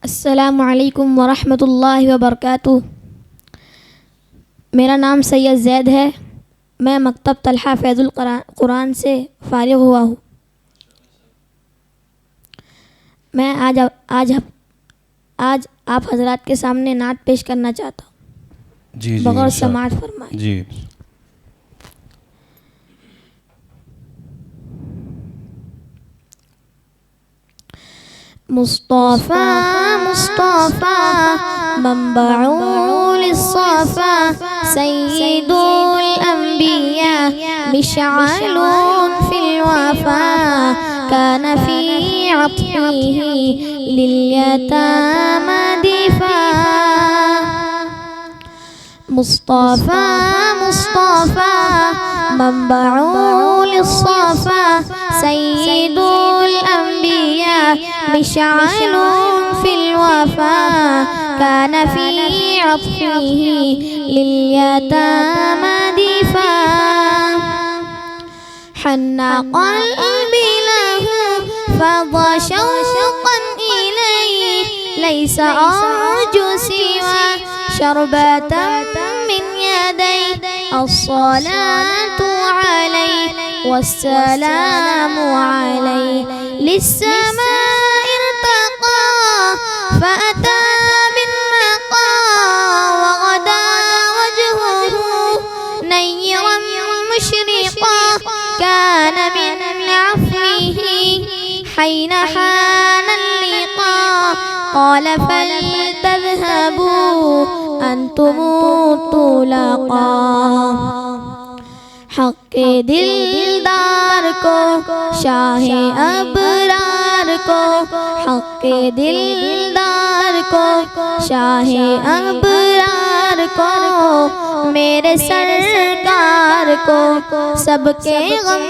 السلام علیکم ورحمۃ اللہ وبرکاتہ۔ میرا نام سید زید ہے، میں مکتب طلحہ فیض القرآن سے فارغ ہوا ہوں۔ میں آج آپ حضرات کے سامنے نعت پیش کرنا چاہتا ہوں، بغیر سماعت فرمائے۔ جی مصطفیٰ مصطفیٰ منبع للصفا سید الانبیاء مشعل فی الوفا كان في عطفه لليتامى دفاع مصطفى مصطفى منبع للصفا سيد الأنبياء مشعل في الوفا كان في عطفه لليتامى دفاع حن قلبي له فضى شوقا إليه ليس أرجو سوى شربة من يديه الصلاة عليه والسلام عليه للسماء ارتقى فأتى بالنقى وغدا وجهه نيرا مشرقا كان من عفوه حين حان اللقاء قال فلتذهبوا أنتم الطلقاء حق دلدار کو شاہ ابرار کو حق دلدار کو شاہ ابرار کو میرے سرکار کو سب کے غم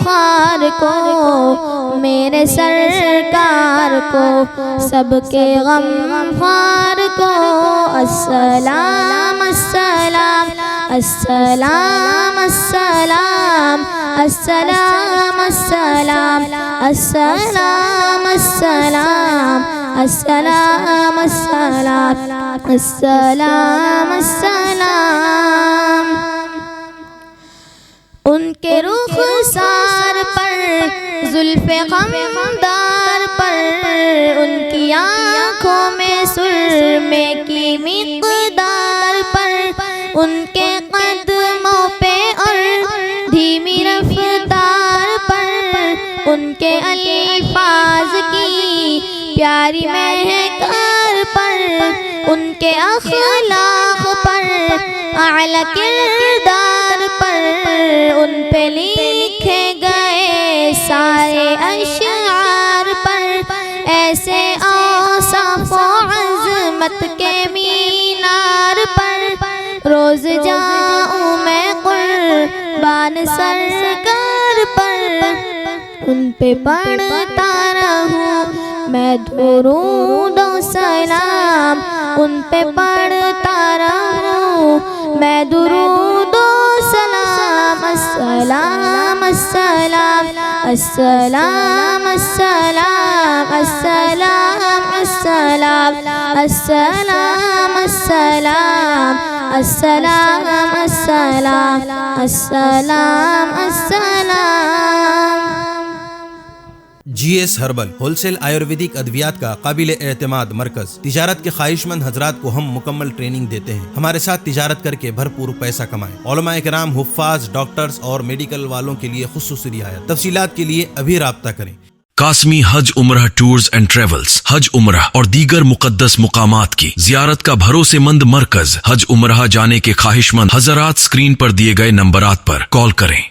خوار کو میرے سرکار کو سب کے غم خوار کو السلام السلام السلام السلام السلام السلام السلام السلام السلام السلام السلام السلام ان کے رخسار پر زلف غمدار پر ان کی آنکھوں میں سرمے کی مقدار پر ان کے قدموں پہ اور دھیمی رفتار پر ان کے الفاظ کی پیاری مہکار پر ان کے اخلاق پر اعلیٰ کردار پر ان پہ لکھے گئے سارے اشعار پر ایسے اوصاف و عظمت کے مینار پر روز جاؤں میں قربان سرکار پر ان پہ پڑھتا رہوں میں درود و سلام ان پہ پڑھتا رہوں میں درود و سلام السلام السلام السلام السلام السلام السلام السلام السلام السلام السلام السلام السلام G S herbal wholesale Ayurvedic ادویات کا قابل اعتماد مرکز۔ تجارت کے خواہش مند حضرات کو ہم مکمل ٹریننگ دیتے ہیں۔ ہمارے ساتھ تجارت کر کے بھرپور پیسہ کمائیں۔ علماء کرام، حفاظ، ڈاکٹرز اور میڈیکل والوں کے لیے خصوصی رعایت۔ تفصیلات کے لیے ابھی رابطہ کریں۔ قاسمی حج عمرہ ٹورز اینڈ ٹریولز حج عمرہ اور دیگر مقدس مقامات کی زیارت کا بھروسے مند مرکز۔ حج عمرہ جانے کے خواہش مند حضرات اسکرین پر دیے گئے نمبرات پر کال کریں۔